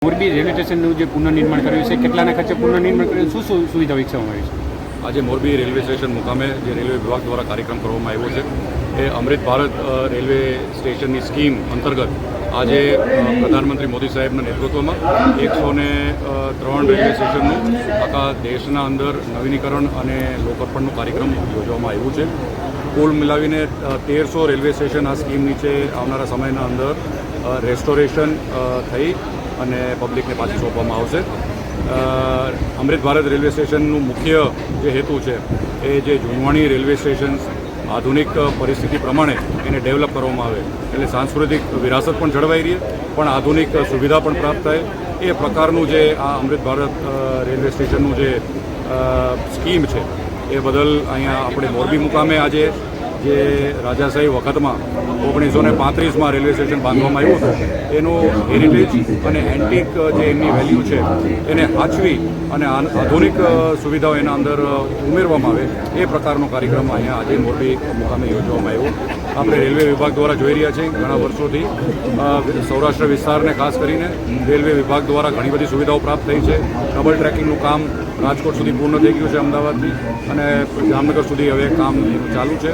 Morbi railway સ્ટેશનનું જે પુનઃનિર્માણ કર્યું છે, કેટલાના ખર્ચે પુનઃનિર્માણ કર્યું, શું શું સુવિધાઓ વિકસાવવામાં આવી છે? આજે મોરબી રેલવે સ્ટેશન મુકામે જે રેલવે વિભાગ દ્વારા કાર્યક્રમ કરવામાં આવ્યો છે એ અમૃત ભારત રેલવે સ્ટેશનની સ્કીમ અંતર્ગત આજે પ્રધાનમંત્રી મોદી સાહેબના નેતૃત્વમાં 103 રેલવે સ્ટેશનનું આખા દેશના અંદર નવીનીકરણ અને લોકાર્પણનું કાર્યક્રમ યોજવામાં આવ્યું છે. કુલ મિલાવીને 1300 રેલવે સ્ટેશન આ સ્કીમ નીચે આવનારા સમયના અંદર રેસ્ટોરેશન થઈ અને પબ્લિકને પાછી સોંપવામાં આવશે. અમૃત ભારત રેલવે સ્ટેશનનું મુખ્ય જે હેતુ છે એ જે જૂનવાણી રેલવે સ્ટેશન આધુનિક પરિસ્થિતિ પ્રમાણે એને ડેવલપ કરવામાં આવે, એટલે સાંસ્કૃતિક વિરાસત પણ જળવાઈ રહે પણ આધુનિક સુવિધા પણ પ્રાપ્ત થાય એ પ્રકારનું જે આ અમૃત ભારત રેલવે સ્ટેશનનું જે સ્કીમ છે એ બદલ અહીંયા આપણે મોરબી મુકામે આજે જે રાજાશાહી વખતમાં 1935માં રેલવે સ્ટેશન બાંધવામાં આવ્યું હતું એનું હેરિટેજ અને એન્ટિક જે એમની વેલ્યુ છે એને સાચવી અને આધુનિક સુવિધાઓ એના અંદર ઉમેરવામાં આવે એ પ્રકારનો કાર્યક્રમ અહીંયા આજે મોરબી મુકામે યોજવામાં આવ્યો. આપણે રેલવે વિભાગ દ્વારા જોઈ રહ્યા છીએ ઘણા વર્ષોથી સૌરાષ્ટ્ર વિસ્તારને ખાસ કરીને રેલવે વિભાગ દ્વારા ઘણી બધી સુવિધાઓ પ્રાપ્ત થઈ છે. ડબલ ટ્રેકિંગનું કામ રાજકોટ સુધી પૂર્ણ થઈ ગયું છે અમદાવાદથી, અને જામનગર સુધી હવે કામ ચાલુ છે.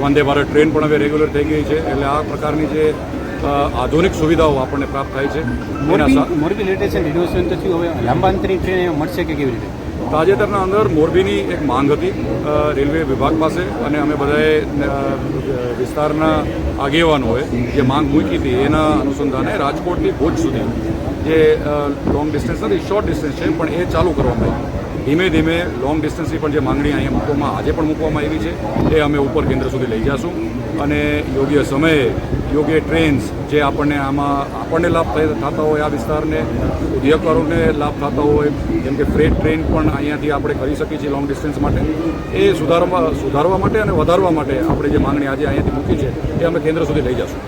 વંદે ભારત ટ્રેન પણ હવે રેગ્યુલર થઈ ગઈ છે, એટલે આ પ્રકારની જે આધુનિક સુવિધાઓ આપણને પ્રાપ્ત થાય છે. મોરબી રેલવે સ્ટેશન રિનોવેશન તો થયું, હવે લાંબા અંતરની ટ્રેન મળશે કે કેવી રીતે? તાજેતરના અંદર મોરબીની એક માંગ હતી રેલવે વિભાગ પાસે, અને અમે બધાએ વિસ્તારના આગેવાનોએ જે માંગ મૂકી હતી એના અનુસંધાને રાજકોટથી ભુજ સુધી જે લોંગ ડિસ્ટન્સ નથી, શોર્ટ ડિસ્ટન્સ છે પણ એ ચાલુ કરવામાં આવ્યું. ધીમે ધીમે લોંગ ડિસ્ટન્સની પણ જે માંગણી અહીંયા આજે પણ મૂકવામાં આવી છે એ અમે ઉપર કેન્દ્ર સુધી લઈ જઈશું, અને યોગ્ય સમયે યોગ્ય ટ્રેન્સ જે આપણને લાભ થતા હોય, આ વિસ્તારને ઉદ્યોગકારોને લાભ થતા હોય, જેમ કે ફ્રેટ ટ્રેન પણ અહીંયાથી આપણે કરી શકીએ છીએ લોંગ ડિસ્ટન્સ માટે, એ સુધારવા માટે અને વધારવા માટે આપણે જે માંગણી આજે અહીંયાથી મૂકી છે એ અમે કેન્દ્ર સુધી લઈ જઈશું.